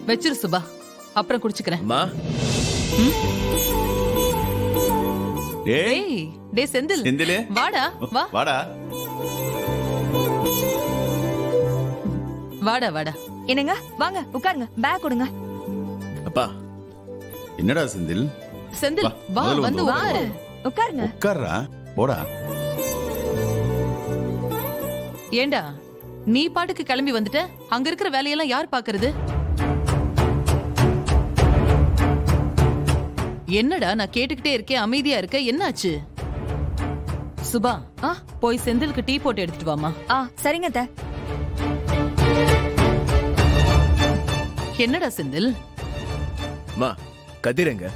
வச்சிரு சுபா, அப்புறம் குடிச்சுக்கிறேன். அம்மா டேய் டேய் செந்தில், செந்திலே வாடா வா, வாடா. வாடா வாடா. என்னங்க வாங்க உட்காருங்க, பேக் கொடுங்க. அப்பா என்னடா செந்தில்? செந்தில் வா, முதல்ல வந்து வந்து உட்காரு. உட்காருங்க. உட்கார்றா, போடா. ஏண்டா நீ பாட்டுக்கு கிளம்பி வந்துட்ட, அங்க இருக்கிற வேலையெல்லாம் யார் பாக்குறது? என்னடா நான் கேட்டுக்கிட்டே இருக்கேன், அமைதியா இருக்க, என்னாச்சு? சுபா, போய் செந்திலுக்கு டீ போட்டு எடுத்துட்டு வாமா. சரிங்க அத்தை. என்னடா செந்தில்? அம்மா கதிரங்க?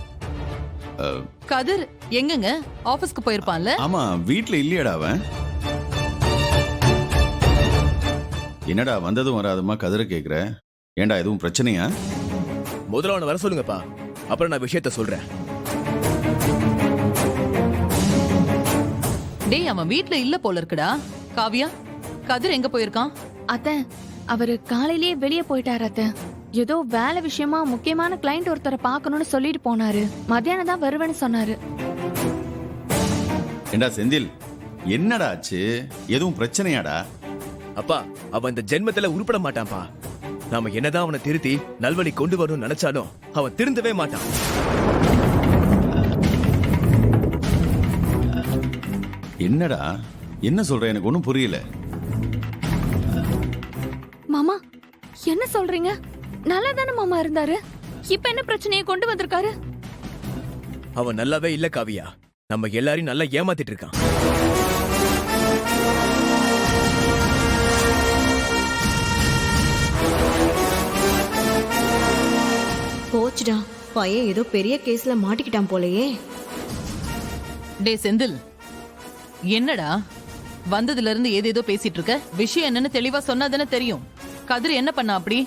கதிர் எங்கங்க? ஆபீஸ்க்கு போயிருப்பான்ல? ஆமா, வீட்ல இல்லையடா அவன். என்னடா வந்ததும் வராதுமா கதிர கேக்குற? ஏண்டா எதுவும் பிரச்சனையா? முதல்ல அவனை வர சொல்லுங்கப்பா, அப்புறம் நான் விஷயத்த சொல்றேன். டேய் அவன் வீட்ல இல்ல போல இருக்குடா. காவியா, கதிர் எங்க போயிருக்கான்? அத்தை, அவரு காலையிலேயே வெளியே போயிட்டாரு அத்தை. ஏதோ வேலை விஷயமா முக்கியமான கிளைண்ட் ஒருத்தரை பார்க்கணும்னு சொல்லிட்டு போனாரு. மத்தியானம் தான் வருவேன்னு சொன்னாரு. ஏண்டா செந்தில், என்னடா ஆச்சு? எதுவும் பிரச்சனையாடா? அப்பா அவன் இந்த ஜென்மத்துல உருப்பட மாட்டான்ப்பா. நாம என்னதான் அவனை திருத்தி நல்வழி கொண்டு வரணும்னு நினைச்சாலும் அவன் திருந்தவே மாட்டான். என்னடா என்ன சொல்ற? எனக்கு ஒண்ணும் புரியல. மாமா என்ன சொல்றீங்க? நல்லா தானே மாமா இருந்தாரு, இப்ப என்ன பிரச்சனையை கொண்டு வந்திருக்காரு? அவன் நல்லாவே இல்ல காவியா, நம்ம எல்லாரையும் நல்லா ஏமாத்திட்டு இருக்கான். போச்சுடா, பையன் ஏதோ பெரிய கேஸ்ல மாட்டிக்கிட்டான் போலயே. டேய் செந்தில், என்னடா வந்ததுல இருந்து ஏதேதோ பேசிட்டு இருக்க? விஷயம் என்னன்னு தெளிவா சொன்னாதானே தெரியும். கதிர் என்ன பண்ணா அப்படி?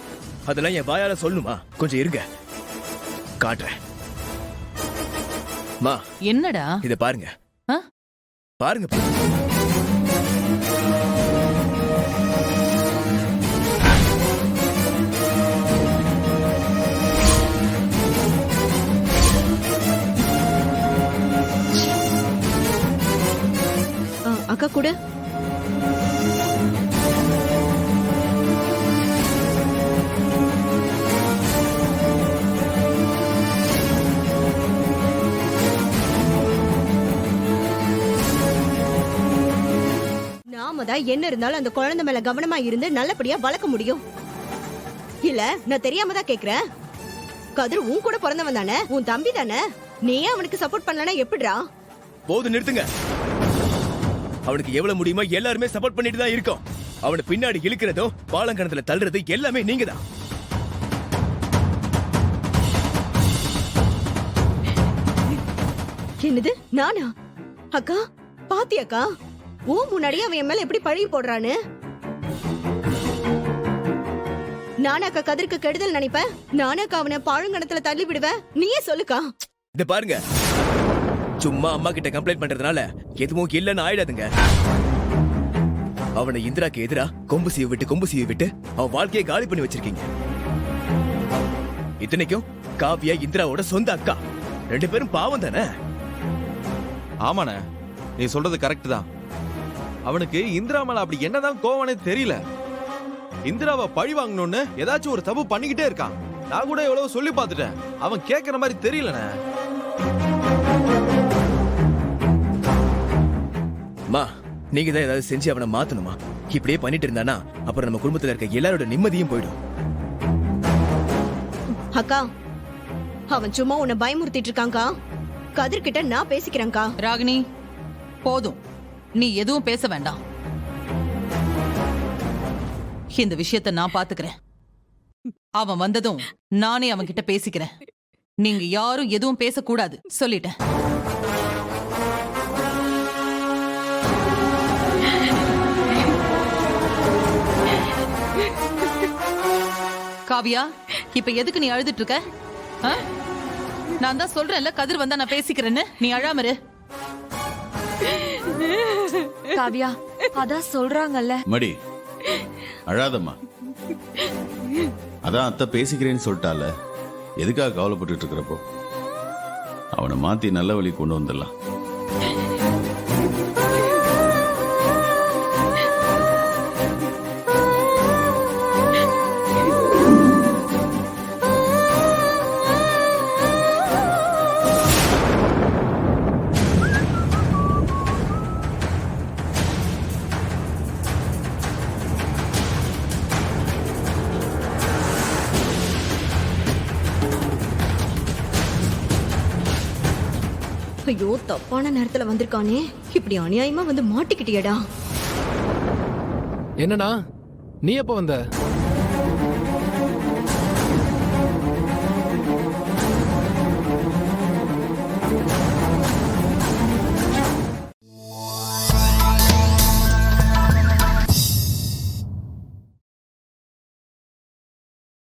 அதெல்லாம் என் வாயால சொல்லணுமா? கொஞ்சம் இருங்க, காட்டுறேன். மா என்னடா? இத பாருங்க. பாருங்க. அக்கா கூட நாம தான் என்ன இருந்தாலும் அந்த குழந்தை மேல கவனமா இருந்து நல்லபடியா வளர்க்க முடியும். இல்ல நான் தெரியாம தான் கேக்குறேன். கதிர் உன் கூட பிறந்தவன் தானே, உன் தம்பி தானே, நீயே அவனுக்கு சப்போர்ட் பண்ணலனா எப்படிடா? போது நிறுத்துங்க. அவனுக்கு எவ்வளவு முடியுமோ எல்லாருமே சப்போர்ட் பண்ணிட்டு தான் இருக்கோம். அவனை பின்னாடி இழுக்கிறதும் பாலங்கணத்துல தள்ளுறது எல்லாமே நீங்க தான். என்னது நானா? அக்கா பாத்தியாக்கா, ஓ முன்னாடி அவன் என் மேல எப்படி பழி போடுறான்னு. நானாக்கா கதிர்க்கு கெடுதல் நினைப்பேன்? நானாக்கா அவனை பாழுங்கணத்துல தள்ளி விடுவேன்? நீயே சொல்லுக்கா. இத பாருங்க, சும்மா அம்மா கிட்ட கம்ப்ளைண்ட் பண்றதுனால எதுவும் இல்லன்னு ஆயிடாதுங்க. அவனை இந்திராக்கு எதிரா கொம்பு சீவி விட்டு அவன் வாழ்க்கையை காலி பண்ணி வச்சிருக்கீங்க. இத்தனைக்கும் காவியா இந்திராவோட சொந்த அக்கா, ரெண்டு பேரும் பாவம் தானே? ஆமாண்ணே, நீ சொல்றது கரெக்ட் தான். அவனுக்கு இந்திரா மேல அப்படி என்னதான் கோவனே தெரியல. இந்திராவை பழி வாங்கணும்னு ஏதாச்சும் ஒரு தப்பு பண்ணிக்கிட்டே இருக்கான். நான் கூட எவ்வளவு சொல்லி பார்த்துட்டேன், அவன் கேட்கற மாதிரி தெரியலண்ணே. மா நீங்க தான் ஏதாவது செஞ்சு அவனை மாத்தணுமா? இப்படியே பண்ணிட்டு இருந்தானா அப்புறம் நம்ம குடும்பத்துல இருக்க எல்லாரோட நிம்மதியும் போயிடும். அக்கா அவன் சும்மா உன்னை பயமுறுத்திட்டு இருக்காங்கா. கதிர்கிட்ட நான் பேசிக்கிறேன்க்கா. ராகினி போதும், நீ எதுவும் பேச வேண்டாம். இந்த விஷயத்தை நான் பாத்துக்கிறேன். அவன் வந்ததும் நானே அவன் கிட்ட பேசிக்கிறேன். நீங்க யாரும் எதுவும் பேசக்கூடாது சொல்லிட்டேன். காவியா, இப்ப எதுக்கு நீ அழுதுட்டு இருக்க? நான் தான் சொல்றேன்ல, கதிர் வந்தா நான் பேசிக்கிறேன்னு. நீ அழாம இரு. காவியா, அதான் சொல்றாங்கல்ல. மடி அழாதம்மா. அதான் அத்தை பேசிக்கிறேன்னு சொல்லிட்டால, எதுக்காக கவலைப்பட்டுட்டு இருக்கிறப்போ அவனை மாத்தி நல்ல வழி கொண்டு வந்துடலாம். ஐயோ தப்பான நேரத்துல வந்திருக்கானே, இப்படி அநியாயமா வந்து மாட்டிக்கிட்டியடா. என்னடா நீ எப்ப வந்த?